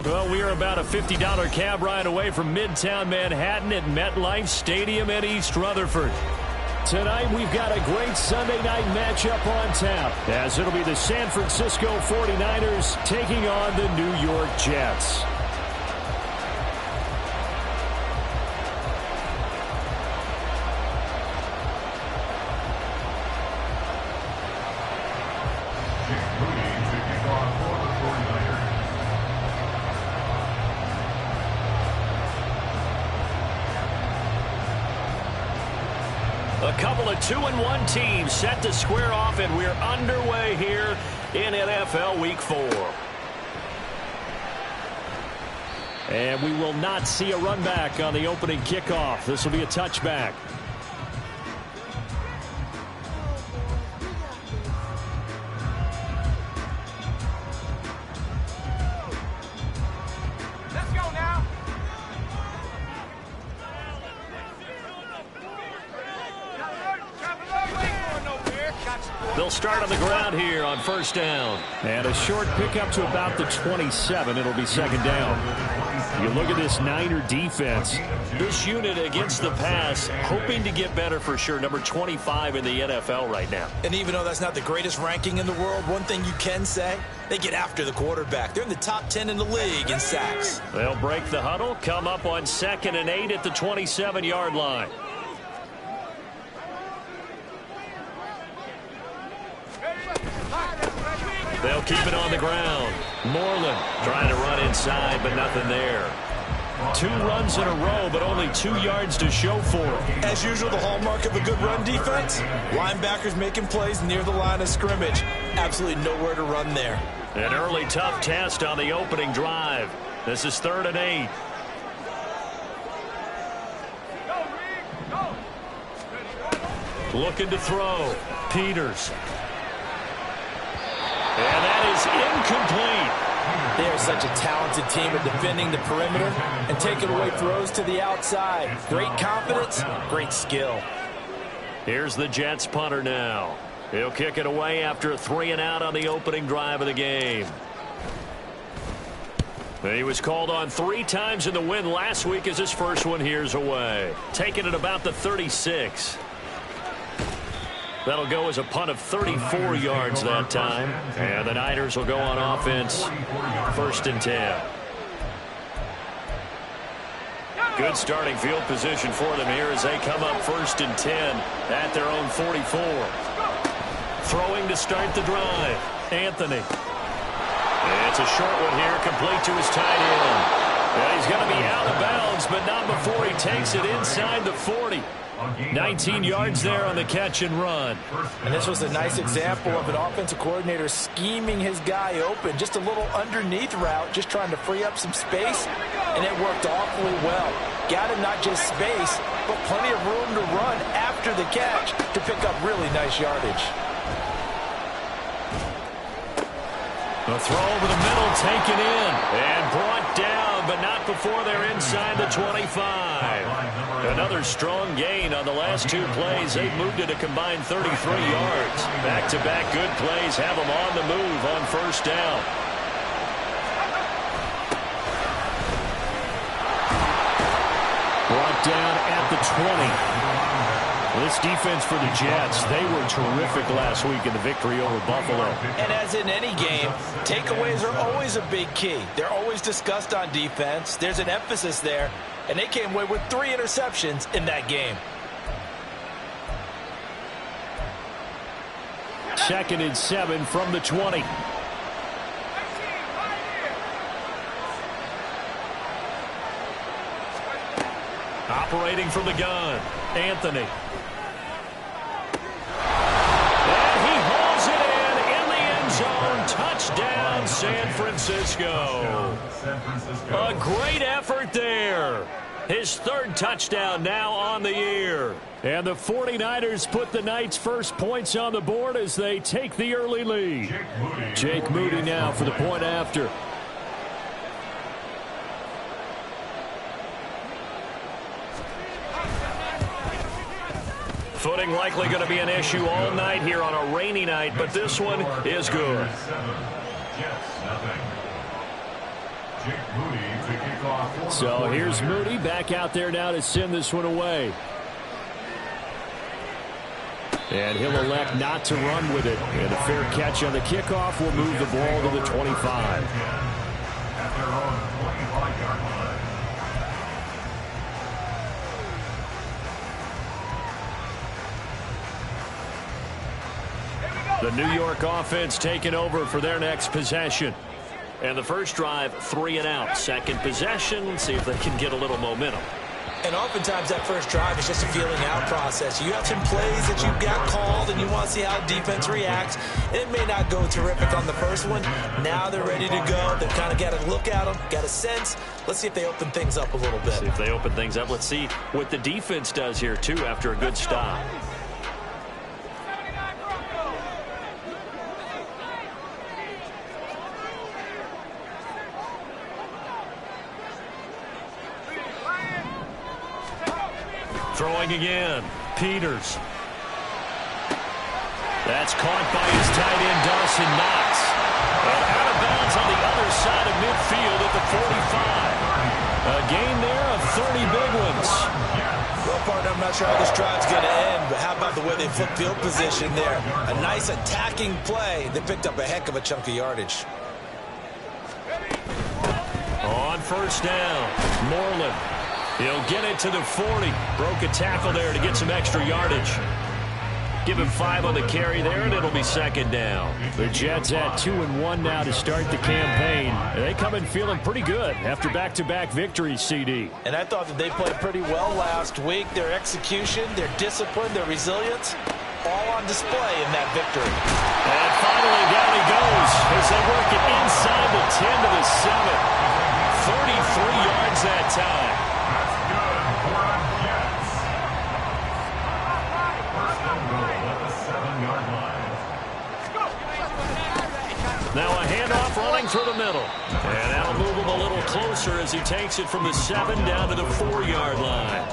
Well, we are about a $50 cab ride away from Midtown Manhattan at MetLife Stadium in East Rutherford. Tonight, we've got a great Sunday night matchup on tap, as it'll be the San Francisco 49ers taking on the New York Jets. A couple of 2-1 teams set to square off, and we're underway here in NFL Week 4. And we will not see a run back on the opening kickoff. This will be a touchback. They'll start on the ground here on first down. And a short pickup to about the 27. It'll be second down. You look at this Niner defense. This unit against the pass, hoping to get better for sure. Number 25 in the NFL right now. And even though that's not the greatest ranking in the world, one thing you can say, they get after the quarterback. They're in the top 10 in the league in sacks. They'll break the huddle, come up on 2nd and 8 at the 27-yard line. They'll keep it on the ground. Moreland trying to run inside, but nothing there. 2 runs in a row, but only 2 yards to show for it. As usual, the hallmark of a good run defense, linebackers making plays near the line of scrimmage. Absolutely nowhere to run there. An early tough test on the opening drive. This is 3rd and 8. Looking to throw. Peters. And that is incomplete. They are such a talented team at defending the perimeter and taking away throws to the outside. Great confidence, great skill. Here's the Jets punter now. He'll kick it away after a 3-and-out on the opening drive of the game. He was called on 3 times in the win last week as his first one here's away. Taking it about the 36. That'll go as a punt of 34 yards that time. And the Niners will go on offense. 1st and 10. Good starting field position for them here as they come up 1st and 10 at their own 44. Throwing to start the drive. Anthony. It's a short one here, complete to his tight end. And he's going to be out of bounds, but not before he takes it inside the 40. 19 yards there on the catch and run. And this was a nice example of an offensive coordinator scheming his guy open. Just a little underneath route, just trying to free up some space, and it worked awfully well. Got him not just space, but plenty of room to run after the catch to pick up really nice yardage. A throw over the middle, taken in, and brought down, but not before they're inside the 25. Another strong gain on the last 2 plays. They've moved it a combined 33 yards. Back-to-back good plays have them on the move on 1st down. Brought down at the 20. This defense for the Jets, they were terrific last week in the victory over Buffalo. And as in any game, takeaways are always a big key. They're always discussed on defense. There's an emphasis there, and they came away with 3 interceptions in that game. 2nd and 7 from the 20. Operating from the gun, Anthony. Touchdown, San Francisco. A great effort there. His third touchdown now on the year. And the 49ers put the Knights' first points on the board as they take the early lead. Jake Moody now for the point after. Footing likely going to be an issue all night here on a rainy night, but this one is good. So here's Moody back out there now to send this one away. And he'll elect not to run with it. And a fair catch on the kickoff will move the ball to the 25. The New York offense taking over for their next possession. And the first drive, 3 and out. Second possession, see if they can get a little momentum. And oftentimes that first drive is just a feeling out process. You have some plays that you've got called and you want to see how defense reacts. It may not go terrific on the first one. Now they're ready to go. They've kind of got a look at them, got a sense. Let's see if they open things up a little bit. See if they open things up. Let's see what the defense does here, too, after a good stop. Throwing again. Peters. That's caught by his tight end, Dawson Knox. And out of bounds on the other side of midfield at the 45. A gain there of 30 big ones. Well, partner, I'm not sure how this drive's going to end, but how about the way they flip field position there? A nice attacking play. They picked up a heck of a chunk of yardage. On first down, Moreland. He'll get it to the 40. Broke a tackle there to get some extra yardage. Give him 5 on the carry there, and it'll be second down. The Jets at 2-1 now to start the campaign. They come in feeling pretty good after back-to-back victories, CD. And I thought that they played pretty well last week. Their execution, their discipline, their resilience, all on display in that victory. And finally, down he goes as they work it inside the 10 to the 7. 33 yards that time. Now a handoff running through the middle. And that'll move him a little closer as he takes it from the 7 down to the 4-yard line.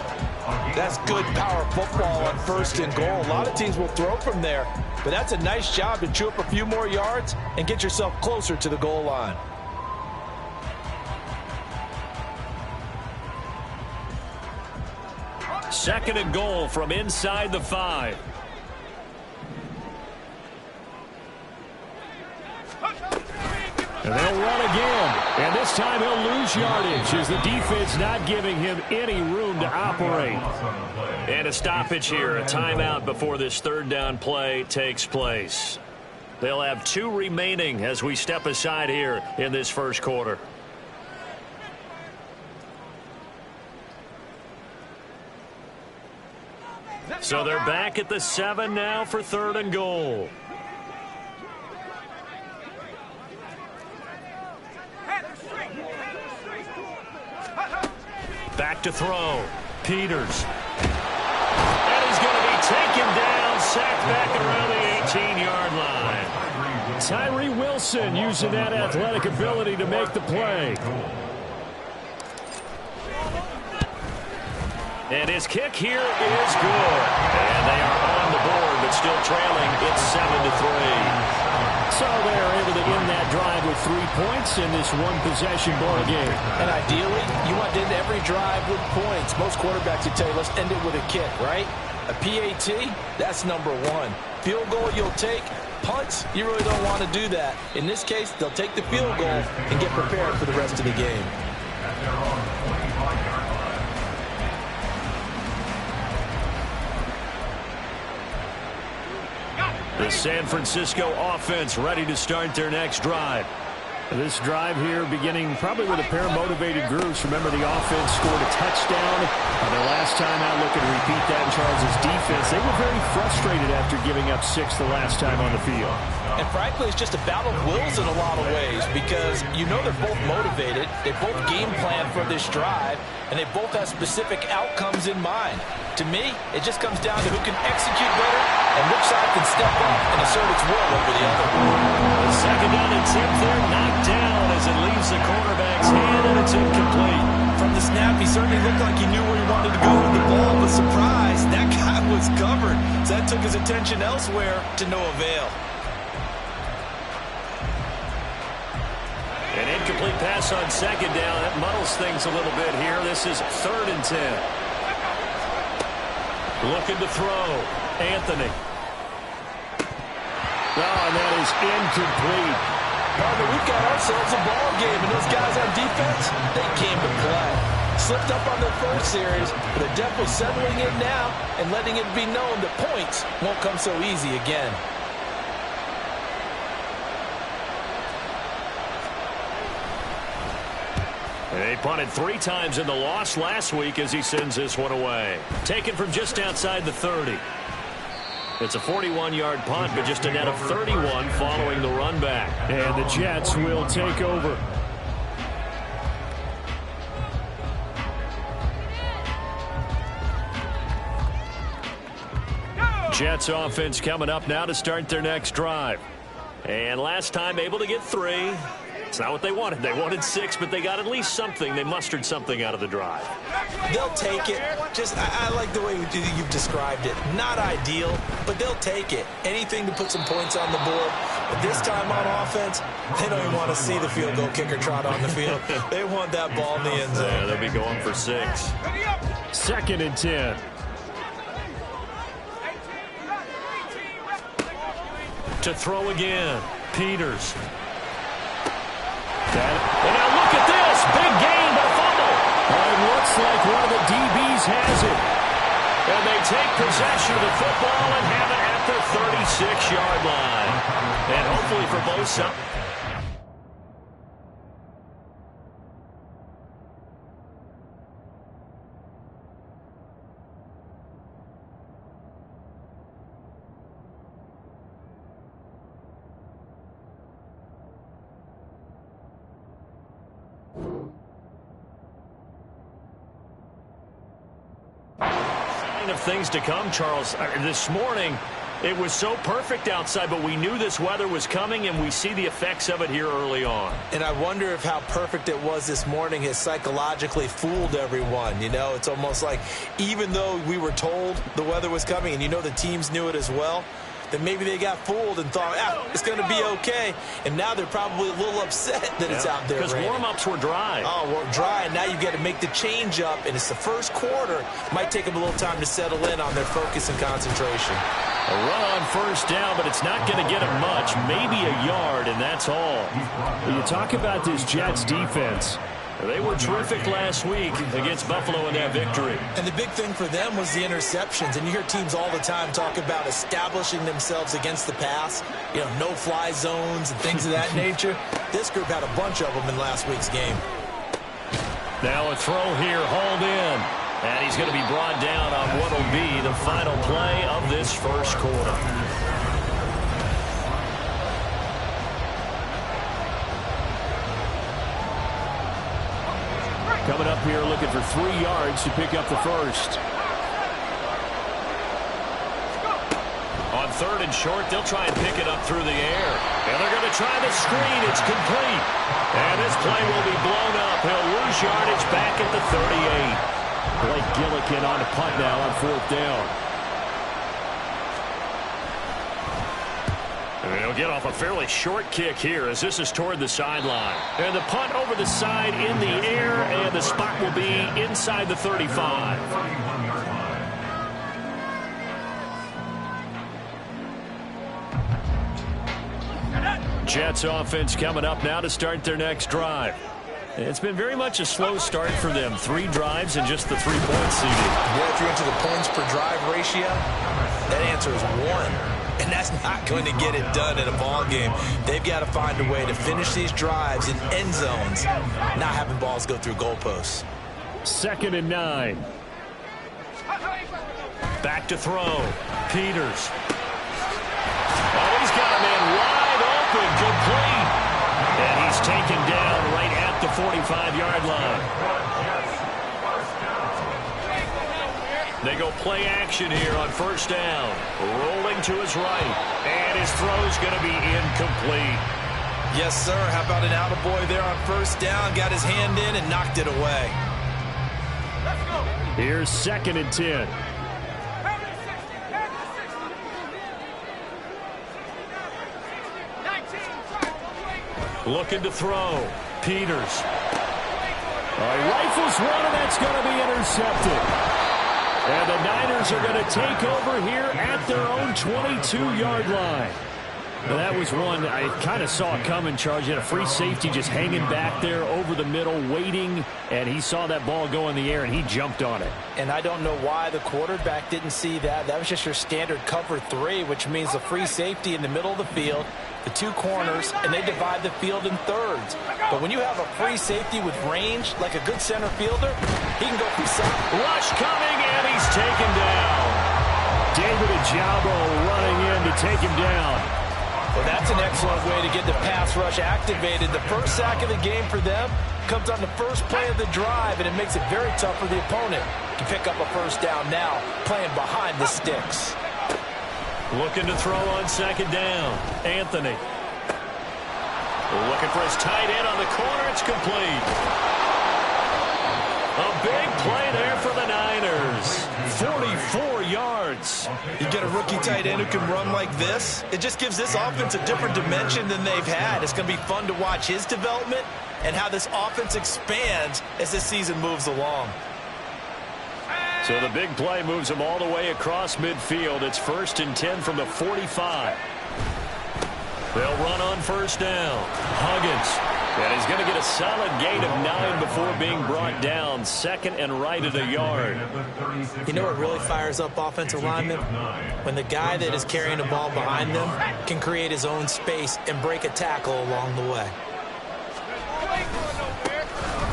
That's good power football on first and goal. A lot of teams will throw from there, but that's a nice job to chew up a few more yards and get yourself closer to the goal line. Second and goal from inside the 5. And they'll run again. And this time he'll lose yardage as the defense not giving him any room to operate. And a stoppage here, a timeout before this third down play takes place. They'll have 2 remaining as we step aside here in this first quarter. So they're back at the 7 now for third and goal. Back to throw. Peters. And he's going to be taken down, sacked back around the 18-yard line. Tyree Wilson using that athletic ability to make the play. And his kick here is good. And they are on the board, but still trailing. It's 7-3. So they're able to end that drive with 3 points in this one-possession ball game. And ideally, you want to end every drive with points. Most quarterbacks would tell you, let's end it with a kick, right? A PAT, that's number 1. Field goal you'll take. Punts, you really don't want to do that. In this case, they'll take the field goal and get prepared for the rest of the game. The San Francisco offense ready to start their next drive. This drive here beginning probably with a pair of motivated groups. Remember, the offense scored a touchdown. Their last time out, looking to repeat that in Charles' defense. They were very frustrated after giving up 6 the last time on the field. And frankly, it's just a battle of wills in a lot of ways because you know they're both motivated. They both game plan for this drive, and they both have specific outcomes in mind. To me, it just comes down to who can execute better and which side can step up and assert its will over the other. The second down and 10 there, knocked down as it leaves the quarterback's hand, and it's incomplete. From the snap, he certainly looked like he knew where he wanted to go with the ball, but surprise, that guy was covered. So that took his attention elsewhere to no avail. An incomplete pass on second down. That muddles things a little bit here. This is 3rd and 10. Looking to throw. Anthony. Oh, and that is incomplete. But we've got ourselves a ball game, and those guys on defense, they came to play. Slipped up on their first series, but they're definitely settling in now and letting it be known that points won't come so easy again. They punted 3 times in the loss last week as he sends this one away. Taken from just outside the 30. It's a 41-yard punt, but just a net of 31 following the run back. And the Jets will take over. Jets offense coming up now to start their next drive. And last time able to get 3. It's not what they wanted. They wanted 6, but they got at least something. They mustered something out of the drive. They'll take it. I like the way you've described it. Not ideal, but they'll take it. Anything to put some points on the board. But this time on offense, they don't even want to see the field goal kicker trot on the field. They want that ball in the end zone. Yeah, they'll be going for 6. 2nd and 10. To throw again. Peters. And now look at this. Big gain, but fumble. It looks like one of the DBs has it. And they take possession of the football and have it at the 36-yard line. And hopefully for both sides. Of things to come, Charles. This morning, it was so perfect outside, but we knew this weather was coming, and we see the effects of it here early on. And I wonder if how perfect it was this morning has psychologically fooled everyone. You know, it's almost like even though we were told the weather was coming, and you know the teams knew it as well, then maybe they got fooled and thought, it's going to be okay. And now they're probably a little upset that it's out there. Because warm-ups were dry. Oh, well, dry, and now you've got to make the change up, and it's the first quarter. Might take them a little time to settle in on their focus and concentration. A run on first down, but it's not going to get them much. Maybe a yard, and that's all. You talk about this Jets defense. They were terrific last week against Buffalo in that victory. And the big thing for them was the interceptions. And you hear teams all the time talk about establishing themselves against the pass, you know, no-fly zones and things of that nature. This group had a bunch of them in last week's game. Now a throw here, hauled in. And he's going to be brought down on what will be the final play of this first quarter. Coming up here looking for 3 yards to pick up the first. On 3rd and short, they'll try and pick it up through the air. And they're going to try the screen. It's complete. And this play will be blown up. He'll lose yardage back at the 38. Blake Gillikin on a punt now on 4th down. And they'll get off a fairly short kick here as this is toward the sideline. And the punt over the side in the air, and the spot will be inside the 35. Jets offense coming up now to start their next drive. It's been very much a slow start for them. 3 drives and just the 3 points seeded. Yeah, if you're into the points per drive ratio, that answer is 1. And that's not going to get it done in a ball game. They've got to find a way to finish these drives in end zones, not having balls go through goalposts. 2nd and 9. Back to throw. Peters. Oh, he's got a man wide open, complete. And he's taken down right at the 45-yard line. They go play action here on 1st down. Rolling to his right. And his throw's going to be incomplete. Yes, sir. How about an attaboy there on 1st down? Got his hand in and knocked it away. Here's 2nd and 10. Looking to throw. Peters. He rifles one, and that's going to be intercepted. And the Niners are going to take over here at their own 22-yard line. Now, that was one I kind of saw coming, Charles. You had a free safety just hanging back there over the middle, waiting, and he saw that ball go in the air, and he jumped on it. And I don't know why the quarterback didn't see that. That was just your standard cover 3, which means the free safety in the middle of the field, the 2 corners, and they divide the field in thirds. But when you have a free safety with range, like a good center fielder, he can go from side. Rush coming, and he's taken down. David Ojabo running in to take him down. Well, that's an excellent way to get the pass rush activated. The first sack of the game for them comes on the first play of the drive, and it makes it very tough for the opponent to pick up a 1st down now, playing behind the sticks. Looking to throw on 2nd down. Anthony. Looking for his tight end on the corner. It's complete. A big play there for the Niners. 44 yards. You get a rookie tight end who can run like this. It just gives this offense a different dimension than they've had. It's going to be fun to watch his development and how this offense expands as this season moves along. So the big play moves him all the way across midfield. It's 1st and 10 from the 45. They'll run on 1st down. Huggins. And he's going to get a solid gain of 9 before being brought down. 2nd and right at a yard. You know what really fires up offensive linemen? When the guy that is carrying the ball behind them can create his own space and break a tackle along the way.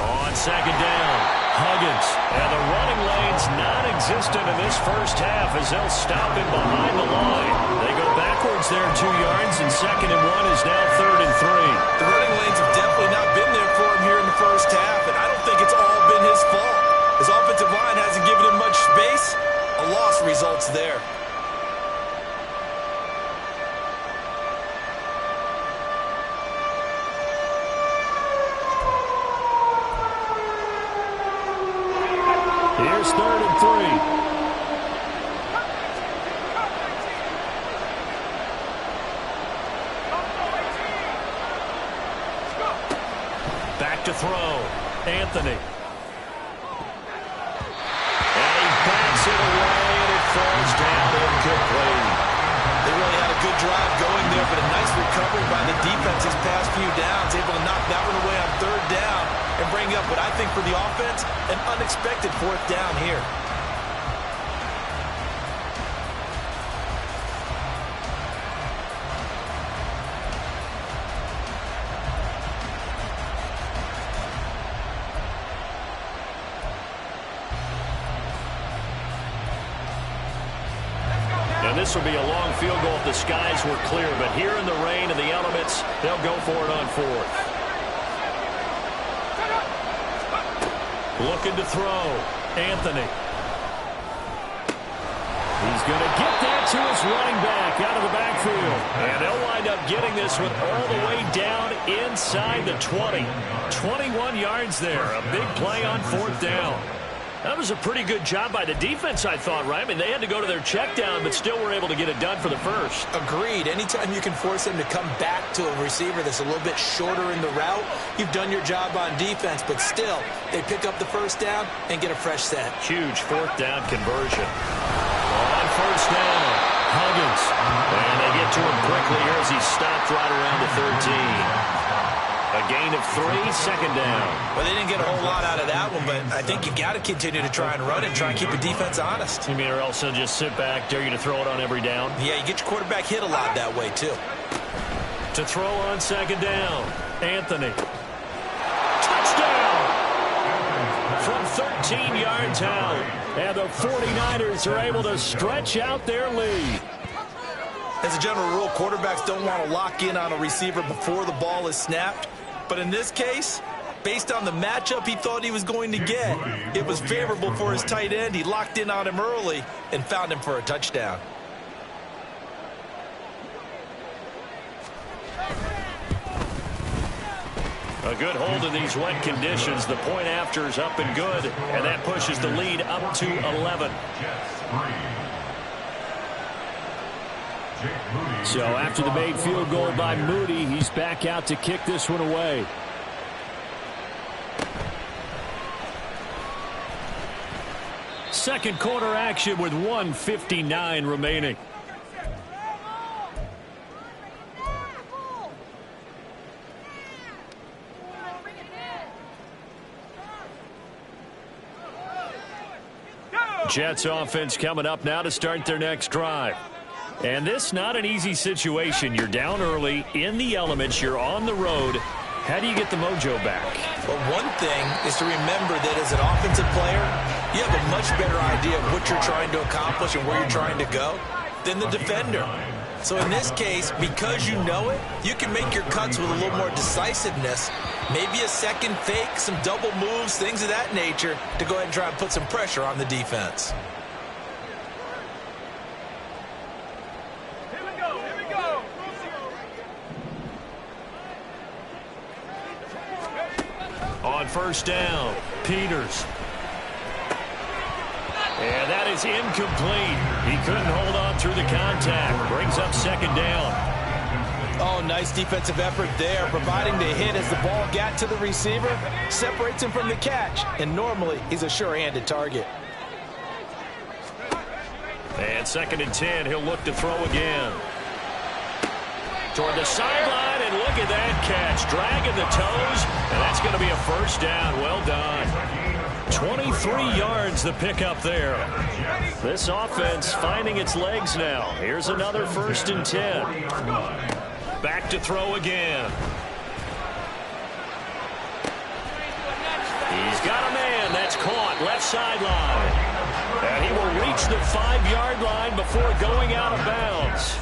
On 2nd down, Huggins. And the running lane's non-existent in this 1st half as they'll stop him behind the line. They go backwards there 2 yards, and 2nd and 1 is now 3rd and 3. The running lanes have definitely not been there for him here in the 1st half, and I don't think it's all been his fault. His offensive line hasn't given him much space. A loss results there. Here's 3rd and 3. Back to throw. Anthony. And he backs it away, and it falls down incomplete. They really had a good drive going there, but a nice recovery by the defense these past few downs, able to knock that one away on 3rd down and bring up what I think for the offense, an unexpected 4th down here. And this will be a long field goal if the skies were clear, but here in the rain and the elements, they'll go for it on 4th. Looking to throw. Anthony. He's going to get that to his running back out of the backfield. And they'll wind up getting this one all the way down inside the 20. 21 yards there. A big play on 4th down. That was a pretty good job by the defense, I thought, right? I mean, they had to go to their check down, but still were able to get it done for the 1st. Agreed. Anytime you can force them to come back to a receiver that's a little bit shorter in the route, you've done your job on defense, but still, they pick up the 1st down and get a fresh set. Huge 4th down conversion. On 1st down, Huggins. And they get to him quickly here as he stopped right around the 13. A gain of 3, second down. Well, they didn't get a whole lot out of that one, but I think you got to continue to try and run it, try and keep the defense honest. You mean or else they'll just sit back, dare you to throw it on every down? Yeah, you get your quarterback hit a lot that way, too. To throw on second down, Anthony. Touchdown! From 13 yards out. And the 49ers are able to stretch out their lead. As a general rule, quarterbacks don't want to lock in on a receiver before the ball is snapped. But in this case, based on the matchup he thought he was going to get, it was favorable for his tight end. He locked in on him early and found him for a touchdown. A good hold in these wet conditions. The point after is up and good, and that pushes the lead up to 11. So after the made field goal by Moody, he's back out to kick this one away. Second quarter action with 1:59 remaining. Jets offense coming up now to start their next drive. And this not an easy situation. You're down early, in the elements, you're on the road. How do you get the mojo back? Well, one thing is to remember that as an offensive player, you have a much better idea of what you're trying to accomplish and where you're trying to go than the defender. So in this case, because you know it, you can make your cuts with a little more decisiveness. Maybe a second fake, some double moves, things of that nature to go ahead and try and put some pressure on the defense. Here we go. On first down, Peters. And that is incomplete. He couldn't hold on through the contact. Brings up second down. Oh, nice defensive effort there, providing the hit as the ball got to the receiver, separates him from the catch, and normally he's a sure-handed target. And second and 10, he'll look to throw again. Toward the sideline, and look at that catch. Dragging the toes, and that's going to be a first down. Well done. 23 yards the pickup there. This offense finding its legs now. Here's another first and 10. Back to throw again. He's got a man. That's caught. Left sideline. And he will reach the 5-yard line before going out of bounds.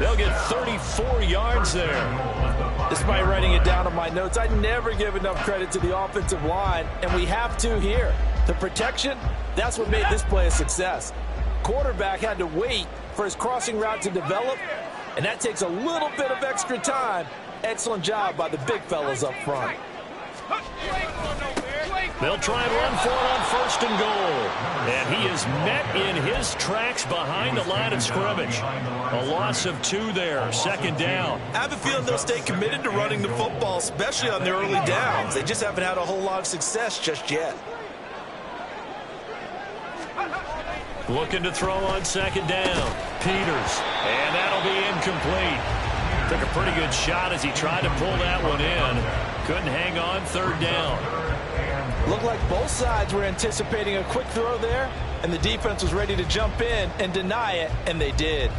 They'll get 34 yards there. Despite writing it down on my notes, I never give enough credit to the offensive line, and we have to here. The protection, that's what made this play a success. Quarterback had to wait for his crossing route to develop, and that takes a little bit of extra time. Excellent job by the big fellas up front. They'll try and run for it on first and goal. And he is met in his tracks behind the line of scrimmage. A loss of 2 there, second down. I have a feeling they'll stay committed to running the football, especially on their early downs. They just haven't had a whole lot of success just yet. Looking to throw on second down. Peters. And that'll be incomplete. Took a pretty good shot as he tried to pull that one in. Couldn't hang on third down. Looked like both sides were anticipating a quick throw there, and the defense was ready to jump in and deny it, and they did.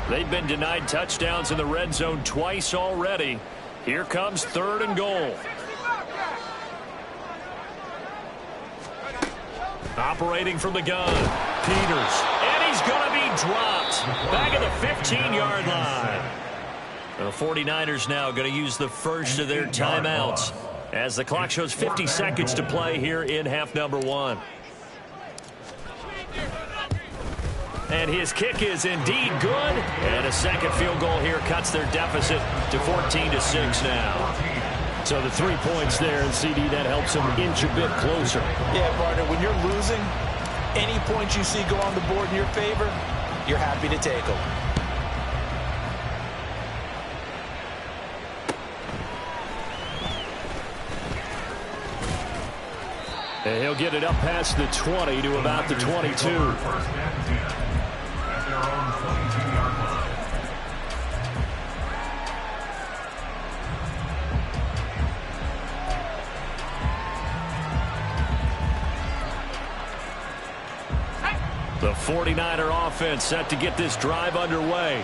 They've been denied touchdowns in the red zone twice already. Here comes third and goal. Operating from the gun, Peters. And he's going to be dropped. Back at the 15-yard line. The 49ers now going to use the first of their timeouts as the clock shows 50 seconds to play here in half number 1. And his kick is indeed good. And a second field goal here cuts their deficit to 14-6 now. So the 3 points there, and CD, that helps them inch a bit closer. Yeah, partner, when you're losing, any points you see go on the board in your favor, you're happy to take them. And he'll get it up past the 20 to about the 22. The 49er offense set to get this drive underway.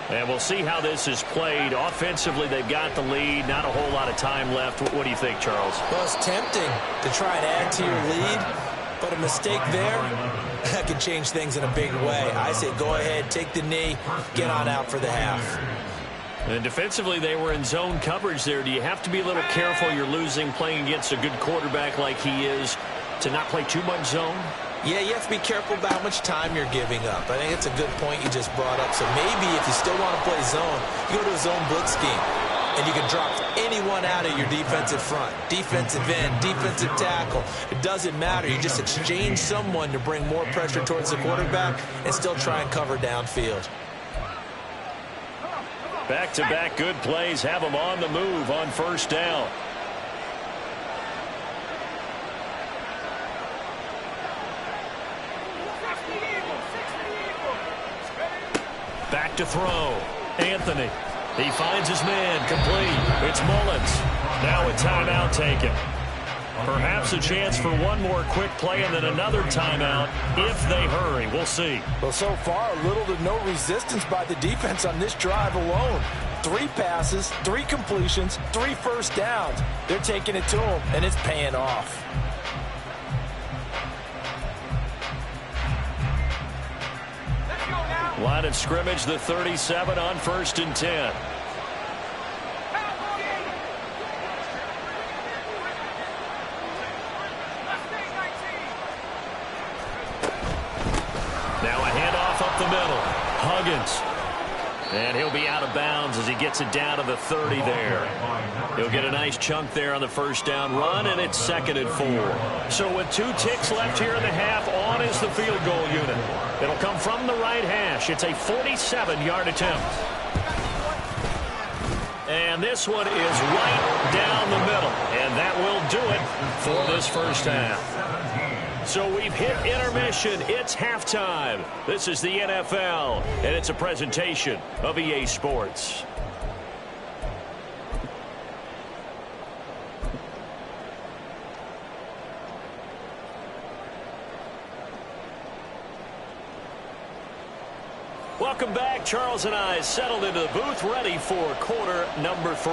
And we'll see how this is played. Offensively, they've got the lead. Not a whole lot of time left. What do you think, Charles? Well, it's tempting to try and add to your lead, but a mistake there, that could change things in a big way. I say go ahead, take the knee, get on out for the half. And defensively, they were in zone coverage there. Do you have to be a little careful? You're losing playing against a good quarterback like he is to not play too much zone? Yeah, you have to be careful about how much time you're giving up. I think it's a good point you just brought up. So maybe if you still want to play zone, you go to a zone blitz scheme, and you can drop anyone out of your defensive front, defensive end, defensive tackle. It doesn't matter. You just exchange someone to bring more pressure towards the quarterback and still try and cover downfield. Back-to-back good plays have them on the move on first down. Back to throw. Anthony. He finds his man. Complete. It's Mullins. Now a timeout taken. Perhaps a chance for one more quick play and then another timeout if they hurry. We'll see. Well, so far, little to no resistance by the defense on this drive alone. 3 passes, 3 completions, 3 first downs. They're taking it to them, and it's paying off. Line of scrimmage, the 37 on 1st and 10. Now a handoff up the middle. Huggins. And he'll be out of bounds as he gets it down to the 30 there. He'll get a nice chunk there on the first down run, and it's 2nd and 4. So with 2 ticks left here in the half, on is the field goal unit. It'll come from the right hash. It's a 47-yard attempt. And this one is right down the middle. And that will do it for this first half. So we've hit intermission. It's halftime. This is the NFL, and it's a presentation of EA Sports. Welcome back. Charles and I settled into the booth, ready for quarter number 3.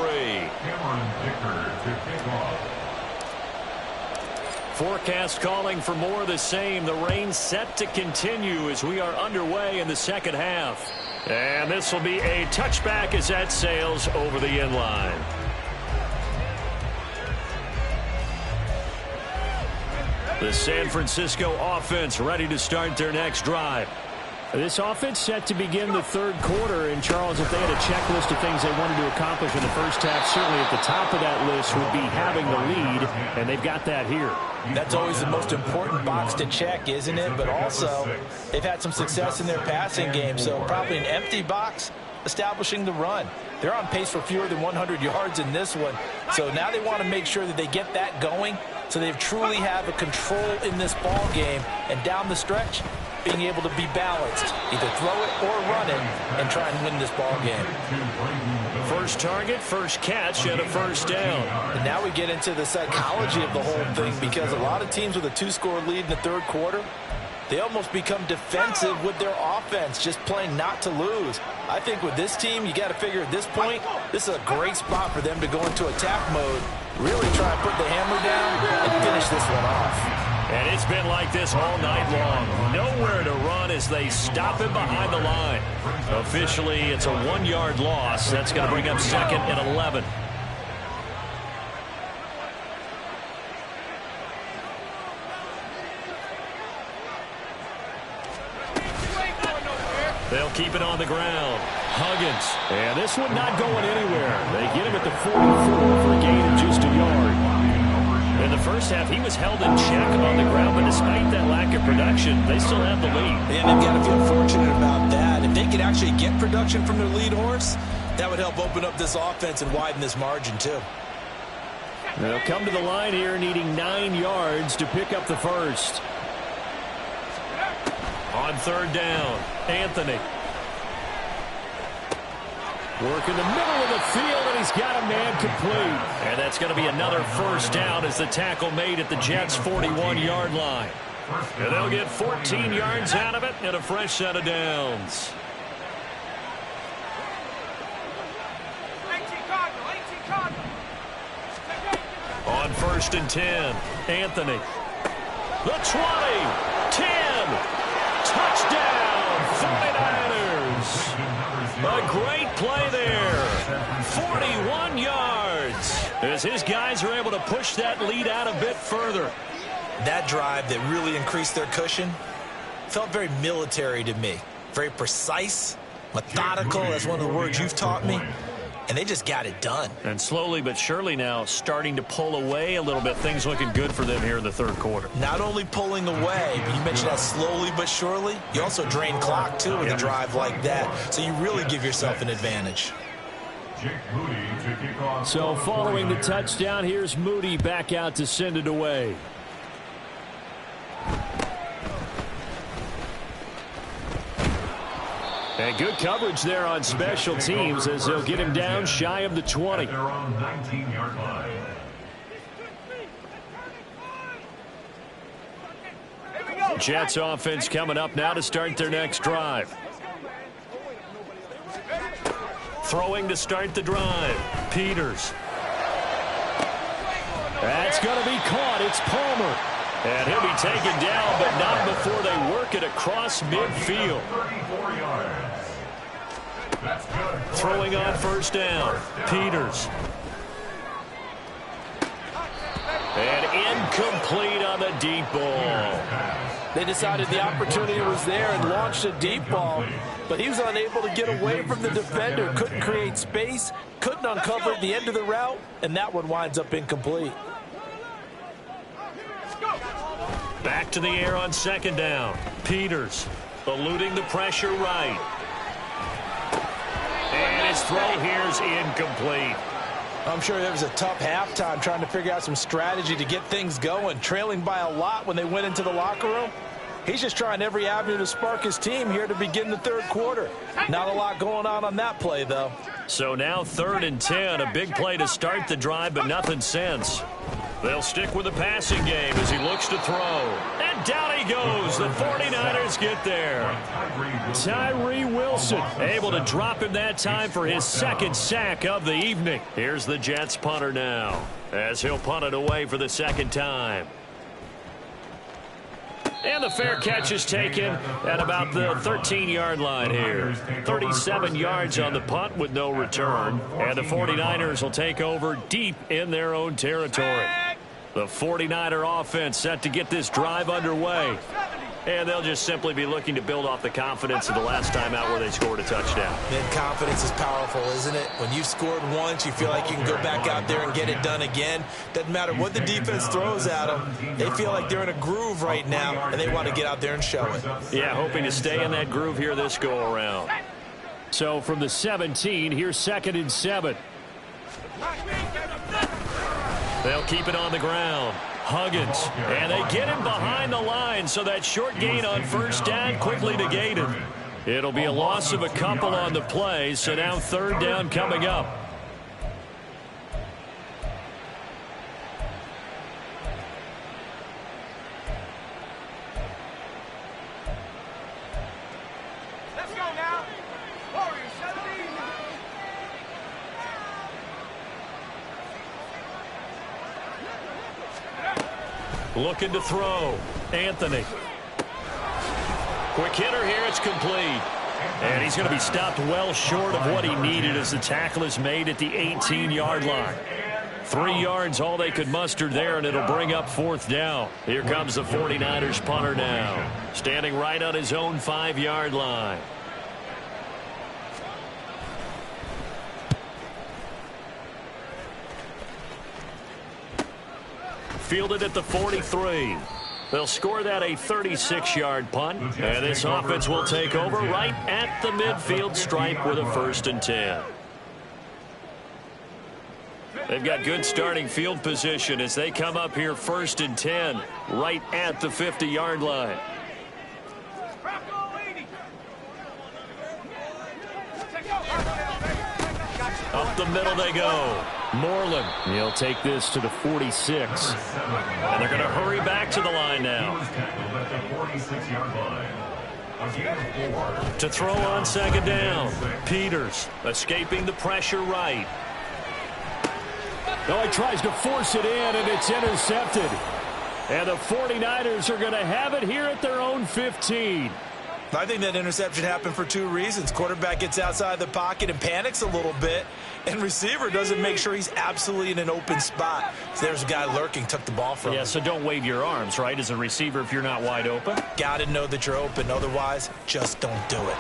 Forecast calling for more of the same. The rain set to continue as we are underway in the second half. And this will be a touchback as that sails over the end line. The San Francisco offense ready to start their next drive. This offense set to begin the 3rd quarter. And, Charles, if they had a checklist of things they wanted to accomplish in the first half, certainly at the top of that list would be having the lead, and they've got that here. That's always the most important box to check, isn't it? But also, they've had some success in their passing game, so probably an empty box establishing the run. They're on pace for fewer than 100 yards in this one, so now they want to make sure that they get that going so they truly have a control in this ball game, and down the stretch, being able to be balanced, either throw it or run it, and try and win this ball game. First target, first catch, and a first down. And now we get into the psychology of the whole thing, because a lot of teams with a 2-score lead in the 3rd quarter, they almost become defensive with their offense, just playing not to lose. I think with this team, you got to figure at this point, this is a great spot for them to go into attack mode, really try and put the hammer down and finish this one off. And it's been like this all night long. Nowhere to run as they stop him behind the line. Officially, it's a 1-yard loss. That's going to bring up 2nd and 11. They'll keep it on the ground. Huggins. And this one not going anywhere. They get him at the 44 for a gain of just a yard. In the first half, he was held in check on the ground, but despite that lack of production, they still have the lead. And they've got to feel fortunate about that. If they could actually get production from their lead horse, that would help open up this offense and widen this margin, too. They'll come to the line here, needing 9 yards to pick up the first. On 3rd down, Anthony. Work in the middle of the field, and he's got a man complete. And that's going to be another first down as the tackle made at the Jets' 41-yard line. And they'll get 14 yards out of it and a fresh set of downs. On 1st and 10, Anthony. The 20, 10, touchdown, 49ers. A great play there, 41 yards, as his guys are able to push that lead out a bit further. That drive that really increased their cushion felt very military to me. Very precise, methodical, that's one of the words you've taught me. And they just got it done. And slowly but surely now starting to pull away a little bit. Things looking good for them here in the third quarter. Not only pulling away, but you mentioned that slowly but surely. You also drain clock, too, with a drive like that. So you really give yourself an advantage. So following the touchdown, here's Moody back out to send it away. And good coverage there on special teams as they'll get him down shy of the 20. Jets offense coming up now to start their next drive. Throwing to start the drive. Peters. That's going to be caught. It's Palmer. And he'll be taken down, but not before they work it across midfield. Throwing on 1st down. Peters. And incomplete on the deep ball. They decided the opportunity was there and launched a deep ball, but he was unable to get away from the defender. Couldn't create space, couldn't uncover at the end of the route, and that one winds up incomplete. Back to the air on 2nd down. Peters eluding the pressure right. And his throw here's incomplete. I'm sure there was a tough halftime trying to figure out some strategy to get things going, trailing by a lot when they went into the locker room. He's just trying every avenue to spark his team here to begin the third quarter. Not a lot going on that play, though. So now 3rd and 10, a big play to start the drive, but nothing since. They'll stick with the passing game as he looks to throw. And down he goes. The 49ers get there. Tyree Wilson able to drop him that time for his 2nd sack of the evening. Here's the Jets punter now as he'll punt it away for the 2nd time. And the fair catch is taken at about the 13-yard line here. 37 yards on the punt with no return. And the 49ers will take over deep in their own territory. The 49er offense set to get this drive underway. And they'll just simply be looking to build off the confidence of the last time out where they scored a touchdown. Then confidence is powerful, isn't it? When you've scored once, you feel like you can go back out there and get it done again. Doesn't matter what the defense throws at them. They feel like they're in a groove right now, and they want to get out there and show it. Yeah, hoping to stay in that groove here this go-around. So from the 17, here's 2nd and 7. They'll keep it on the ground. Huggins, and they get him behind the line, so that short gain on 1st down quickly negated. It'll be a loss of a couple on the play, so now 3rd down coming up. Let's go now. Warriors, 17. Looking to throw. Anthony. Quick hitter here. It's complete. And he's going to be stopped well short of what he needed as the tackle is made at the 18-yard line. 3 yards all they could muster there, and it'll bring up 4th down. Here comes the 49ers punter now. Standing right on his own 5-yard line. Fielded at the 43. They'll score that a 36-yard punt. And this offense will take over right at the midfield stripe with a 1st and 10. They've got good starting field position as they come up here 1st and 10 right at the 50-yard line. Gotcha. Up the middle they go. Moreland, he'll take this to the 46. And they're going to hurry back to the line now. To throw on second down. Peters escaping the pressure right. No, he tries to force it in, and it's intercepted. And the 49ers are going to have it here at their own 15. I think that interception happened for two reasons. Quarterback gets outside the pocket and panics a little bit, and receiver doesn't make sure he's absolutely in an open spot. So there's a guy lurking, took the ball from him. Yeah, so don't wave your arms, right, as a receiver if you're not wide open. Got to know that you're open. Otherwise, just don't do it.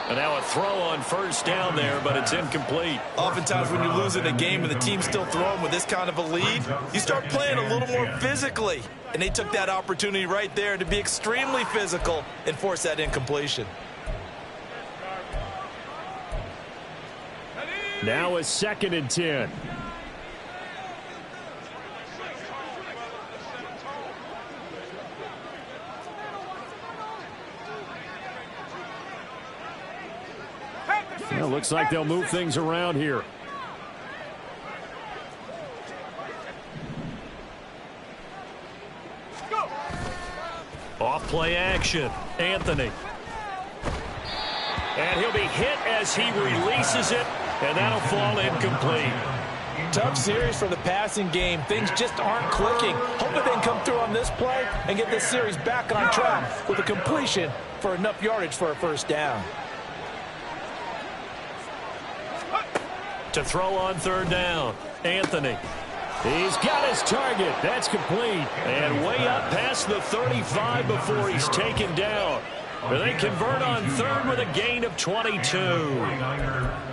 And now a throw on first down there, but it's incomplete. Oftentimes when you lose in a game and the team's still throwing with this kind of a lead, you start playing a little more physically. And they took that opportunity right there to be extremely physical and force that incompletion. Now a 2nd and 10. Well, looks like they'll move things around here. Off play action. Anthony. And he'll be hit as he releases it, and that'll fall incomplete. Tough series for the passing game. Things just aren't clicking. Hoping they can come through on this play and get this series back on track with a completion for enough yardage for a first down. To throw on third down. Anthony. He's got his target. That's complete. And way up past the 35 before he's taken down. But they convert on third with a gain of 22.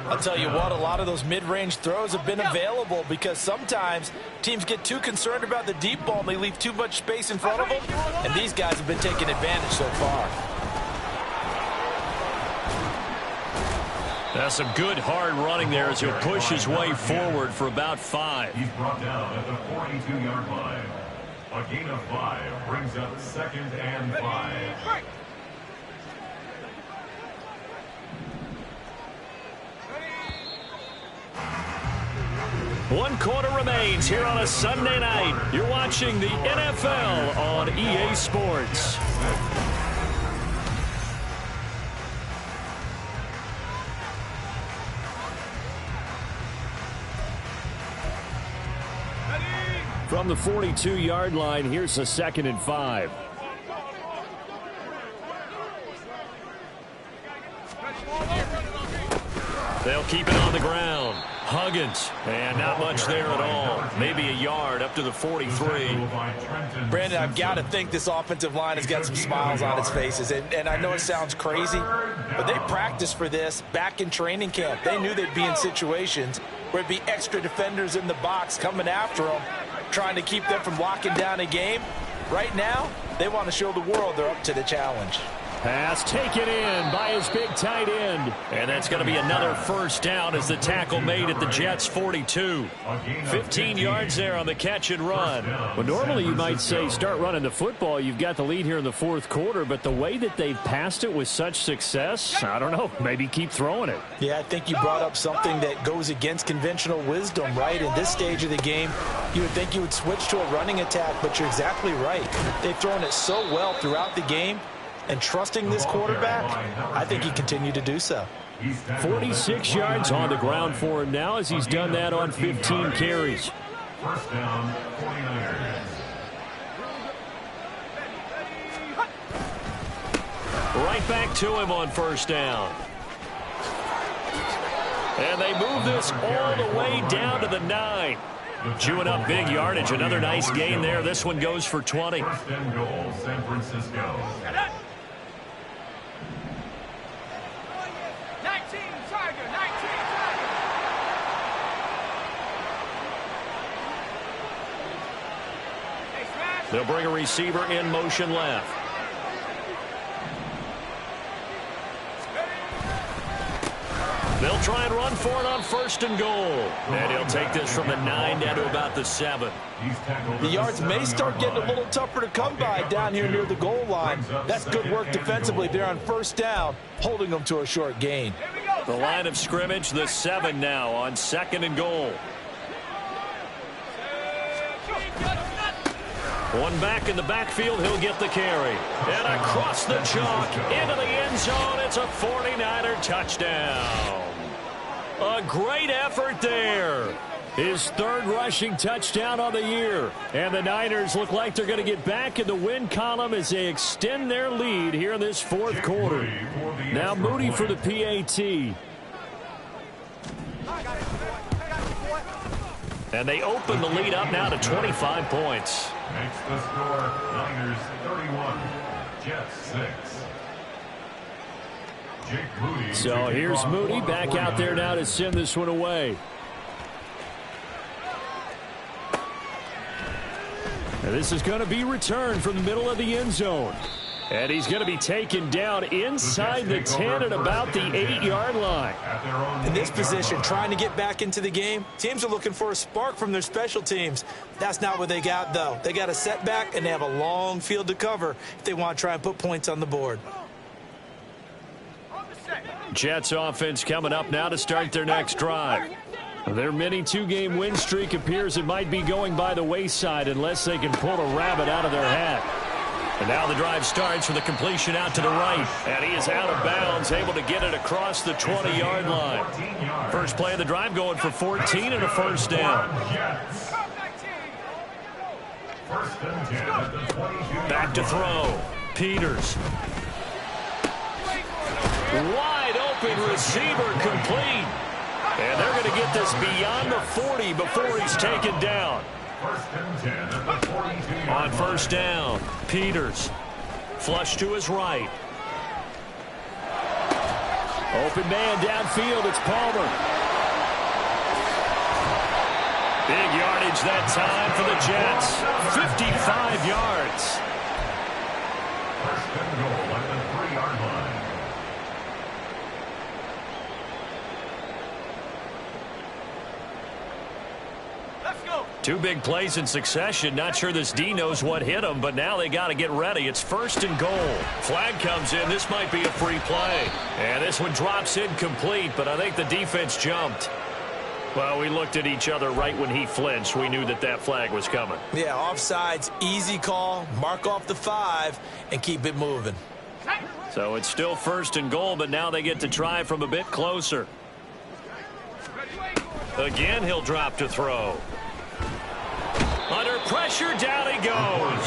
I'll tell you what, a lot of those mid-range throws have been available because sometimes teams get too concerned about the deep ball and they leave too much space in front of them. And these guys have been taking advantage so far. That's some good hard running there as he'll push his way forward for about 5. He's brought down at the 42-yard line. A gain of 5 brings up 2nd and 5. One quarter remains here on a Sunday night. You're watching the NFL on EA Sports. From the 42-yard line, here's a 2nd and 5. They'll keep it on the ground. Huggins, and not much there at all. Maybe a yard up to the 43. Brandon, I've got to think this offensive line has got some smiles on its faces. And I know it sounds crazy, but they practiced for this back in training camp. They knew they'd be in situations where it'd be extra defenders in the box coming after them, trying to keep them from locking down a game. Right now, they want to show the world they're up to the challenge. Pass taken in by his big tight end. And that's going to be another first down as the tackle made at the Jets' 42. 15 yards there on the catch and run. Well, normally you might say start running the football. You've got the lead here in the fourth quarter, but the way that they've passed it with such success, I don't know, maybe keep throwing it. Yeah, I think you brought up something that goes against conventional wisdom, right? In this stage of the game, you would think you would switch to a running attack, but you're exactly right. They've thrown it so well throughout the game. And trusting this quarterback, I think he continued to do so. 46 yards on the ground for him now as he's done that on 15 carries. First down, 49ers. Right back to him on first down. And they move this all the way down to the 9. Chewing up big yardage. Another nice gain there. This one goes for 20. First and goal, San Francisco. 19, Tiger, 19, Tiger. Hey, smash. They'll bring a receiver in motion left. They'll try and run for it on first and goal. And he'll take this from the 9 down to about the 7. The yards may start getting a little tougher to come by down here near the goal line. That's good work defensively there on first down, holding them to a short gain. Here we go. The line of scrimmage, the 7 now on 2nd and goal. One back in the backfield, he'll get the carry. And across the chalk, into the end zone, it's a 49er touchdown. A great effort there. His 3rd rushing touchdown on the year. And the Niners look like they're going to get back in the win column as they extend their lead here in this 4th quarter. Now Moody for the PAT. And they open the lead up now to 25 points. Makes the score Niners 31, Jets 6. Jake Moody. So here's Moody back out there now to send this one away. And this is going to be returned from the middle of the end zone. And he's going to be taken down inside the 10 at about the 8-yard line. In this position, trying to get back into the game, teams are looking for a spark from their special teams. That's not what they got, though. They got a setback, and they have a long field to cover if they want to try and put points on the board. Jets offense coming up now to start their next drive. Their mini 2-game win streak appears it might be going by the wayside unless they can pull a rabbit out of their hat. And now the drive starts with a completion out to the right. And he is out of bounds, able to get it across the 20-yard line. First play of the drive going for 14 and a first down. Back to throw. Peters. Wide open receiver complete. And they're going to get this beyond the 40 before he's taken down. On first down, Peters. Flush to his right. Open man downfield, it's Palmer. Big yardage that time for the Jets. 55 yards. First and goal at the 3-yard line. Two big plays in succession. Not sure this D knows what hit him, but now they got to get ready. It's 1st and goal. Flag comes in. This might be a free play. And this one drops incomplete, but I think the defense jumped. Well, we looked at each other right when he flinched. We knew that that flag was coming. Yeah, offsides, easy call. Mark off the 5 and keep it moving. So it's still 1st and goal, but now they get to try from a bit closer. Again, he'll drop to throw. Under pressure, down he goes.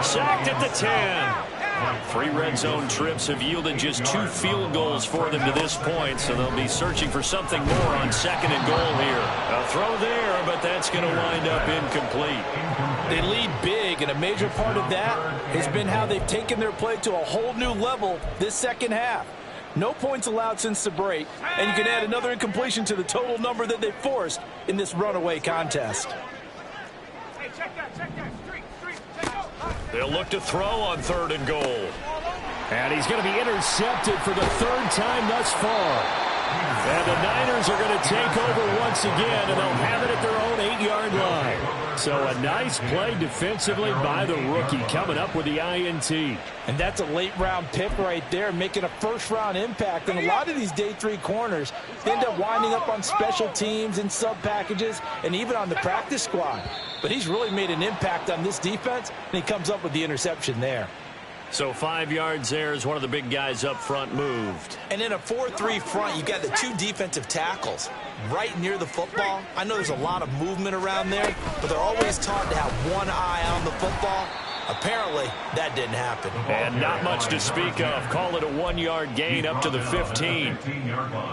Sacked at the 10. 3 red zone trips have yielded just 2 field goals for them to this point, so they'll be searching for something more on 2nd and goal here. A throw there, but that's going to wind up incomplete. They lead big, and a major part of that has been how they've taken their play to a whole new level this second half. No points allowed since the break, and you can add another incompletion to the total number that they forced in this runaway contest. They'll look to throw on 3rd and goal. And he's going to be intercepted for the 3rd time thus far. And the Niners are going to take over once again, and they'll have it at their own 8-yard line. So a nice play defensively by the rookie coming up with the INT. And that's a late-round pick right there, making a first-round impact. And a lot of these day 3 corners, they end up winding up on special teams and sub-packages and even on the practice squad. But he's really made an impact on this defense, and he comes up with the interception there. So 5 yards there as one of the big guys up front moved. And in a 4-3 front, you've got the 2 defensive tackles right near the football. I know there's a lot of movement around there, but they're always taught to have one eye on the football. Apparently, that didn't happen. And not much to speak of. Call it a 1-yard gain up to the 15.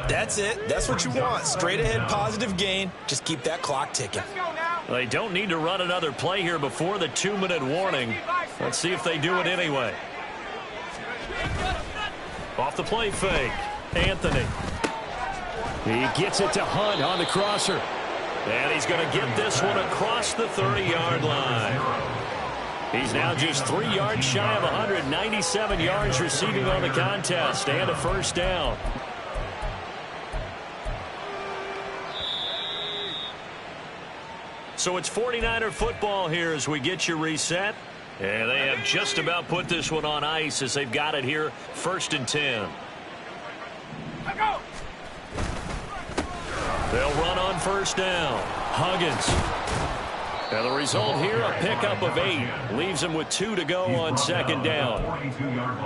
That's it. That's what you want. Straight ahead positive gain. Just keep that clock ticking. They don't need to run another play here before the 2-minute warning. Let's see if they do it anyway. Off the play fake. Anthony. He gets it to Hunt on the crosser. And he's going to get this one across the 30-yard line. He's now just 3 yards shy of 197 yards receiving on the contest and a first down. So it's 49er football here as we get you reset. And they have just about put this one on ice as they've got it here, 1st and 10. They'll run on first down. Huggins. And the result here, a pickup of 8. Leaves them with 2 to go on second down.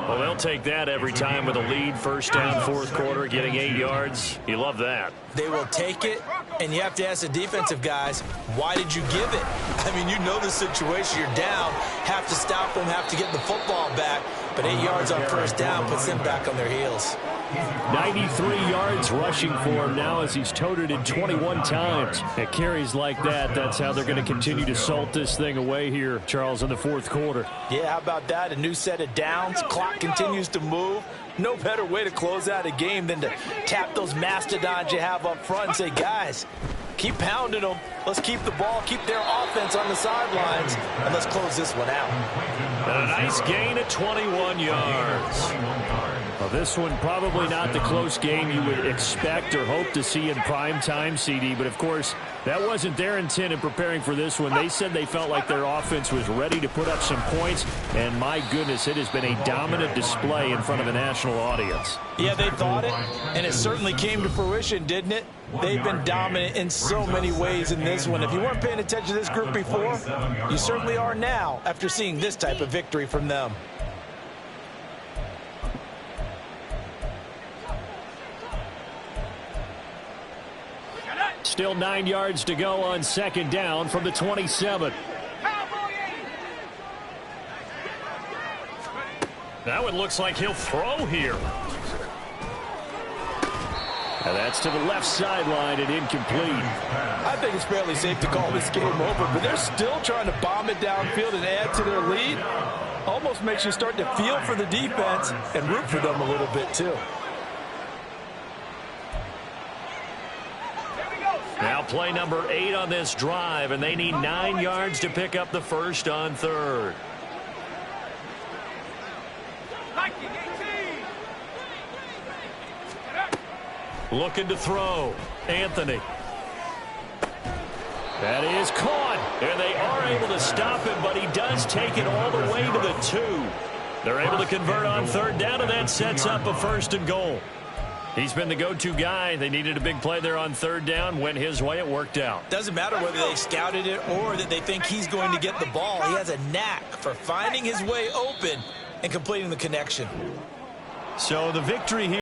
Well, they'll take that every time with a lead. First down, fourth quarter, getting 8 yards. You love that. They will take it, and you have to ask the defensive guys, why did you give it? I mean, you know the situation. You're down, have to stop them, have to get the football back. But 8 yards on first down puts them back on their heels. 93 yards rushing for him now as he's toted it 21 times. At carries like that, that's how they're going to continue to salt this thing away here, Charles, in the fourth quarter. Yeah, how about that? A new set of downs. Clock continues to move. No better way to close out a game than to tap those mastodons you have up front and say, guys, keep pounding them. Let's keep the ball, keep their offense on the sidelines, and let's close this one out. And a nice gain at 21 yards. Well, this one probably not the close game you would expect or hope to see in prime time, CD. But, of course, that wasn't their intent in preparing for this one. They said they felt like their offense was ready to put up some points. And, my goodness, it has been a dominant display in front of a national audience. Yeah, they thought it, and it certainly came to fruition, didn't it? They've been dominant in so many ways in this one. If you weren't paying attention to this group before, you certainly are now after seeing this type of victory from them. Still 9 yards to go on second down from the 27. Now it looks like he'll throw here. And that's to the left sideline and incomplete. I think it's fairly safe to call this game over, but they're still trying to bomb it downfield and add to their lead. Almost makes you start to feel for the defense and root for them a little bit, too. Now play number 8 on this drive, and they need 9 yards to pick up the first on third. Looking to throw. Anthony. That is caught. And they are able to stop him, but he does take it all the way to the 2. They're able to convert on third down, and that sets up a first and goal. He's been the go-to guy. They needed a big play there on third down. Went his way. It worked out. Doesn't matter whether they scouted it or that they think he's going to get the ball. He has a knack for finding his way open and completing the connection. So the victory here.